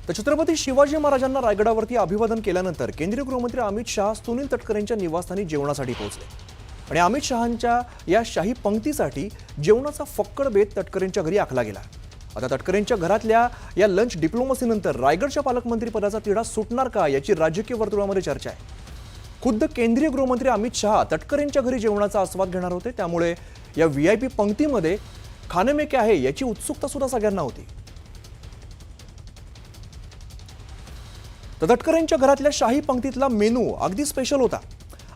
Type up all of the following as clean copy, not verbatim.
तर छत्रपती शिवाजी महाराजांना रायगडावरती अभिवादन केल्यानंतर केंद्रीय गृहमंत्री अमित शहा सुनील तटकरेंच्या निवासस्थानी जेवणासाठी पोहोचले आणि अमित शहांच्या या शाही पंक्तीसाठी जेवणाचा फक्कड बेत तटकरेंच्या घरी आखला गेला। आता तटकरेंच्या घरातल्या या लंच डिप्लोमसीनंतर रायगडच्या पालकमंत्री पदाचा तिढा सुटणार का याची राजकीय वर्तुळामध्ये चर्चा आहे। खुद्द केंद्रीय गृहमंत्री अमित शहा तटकरेंच्या घरी जेवणाचा आस्वाद घेणार होते, त्यामुळे या व्हीआयपी पंक्तीमध्ये खाने में क्या है याची उत्सुकता सुद्धा सगळ्यांना होती। तटकरेंच्या घरातल्या शाही पंक्तीतला मेनू अगदी स्पेशल होता।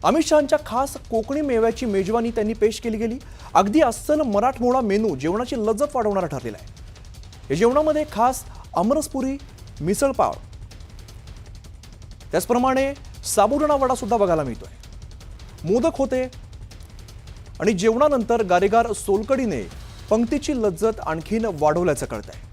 अमित शहांच्या खास कोकणी मेव्याची मेजवानी त्यांनी पेश केली गेली। अगदी अस्सल मराठमोळा मेनू जेवणाची लज्जत वाढवणारा ठरलेला आहे। या जेवणामध्ये खास अमरसपुरी, मिसळपाव, त्याचप्रमाणे साबुदाणा वडा सुद्धा बघायला मिळतोय। मोदक होते आणि जेवणानंतर गारेगार सोलकडीने पंक्तीची लज्जत आणखीन वाढवल्याचं कळतंय।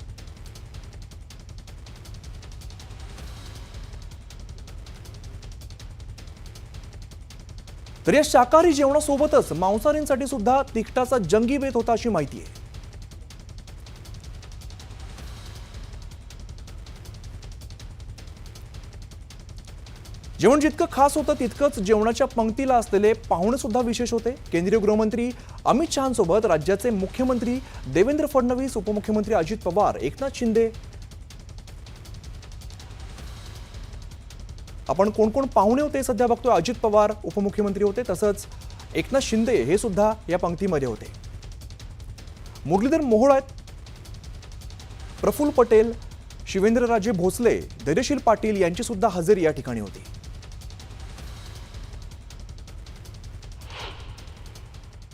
तर या शाकाहारी जेवणासोबतच मांसाहारींसाठी सुद्धा तिखटाचा जंगी बेत होता अशी माहिती आहे। जेवण जितकं खास होतं तितकंच जेवणाच्या पंक्तीला असलेले पाहुणे सुद्धा विशेष होते। केंद्रीय गृहमंत्री अमित शहांसोबत राज्याचे मुख्यमंत्री देवेंद्र फडणवीस, उपमुख्यमंत्री अजित पवार, एकनाथ शिंदे, आपण कोण कोण पाहुणे होते सध्या बघतोय। अजित पवार उपमुख्यमंत्री होते, तसंच एकनाथ शिंदे हे सुद्धा या पंक्तीमध्ये होते। मुरलीधर मोहोळ आहेत, प्रफुल्ल पटेल, शिवेंद्रराजे भोसले, धैर्यशील पाटील यांची सुद्धा हजेरी या ठिकाणी होती।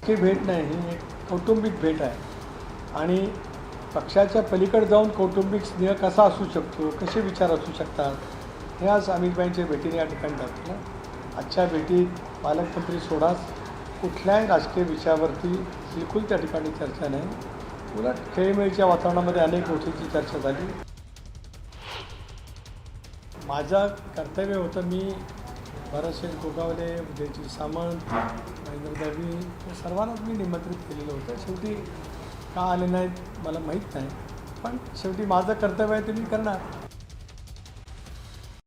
ही भेट नाही, ही एक कौटुंबिक भेट आहे आणि पक्षाच्या पलीकडे जाऊन कौटुंबिक स्नेह कसा असू शकतो, कसे विचार असू शकतात, हे आज अमितभाईंच्या भेटीने या ठिकाणी दाखवलं। आजच्या भेटीत पालकमंत्री सोडाच कुठल्याही राजकीय विषयावरती बिलकुल त्या ठिकाणी चर्चा नाही। उलट खेळीमेळीच्या वातावरणामध्ये अनेक गोष्टींची चर्चा झाली। माझं कर्तव्य होतं, मी भरतशेठ गोगावले, उदयजी सामंत, महेंद्र दळवी या सर्वांनाच मी निमंत्रित केलेलं होतं। शेवटी का आले नाहीत मला माहीत नाही, पण शेवटी माझं कर्तव्य आहे ते मी करणार।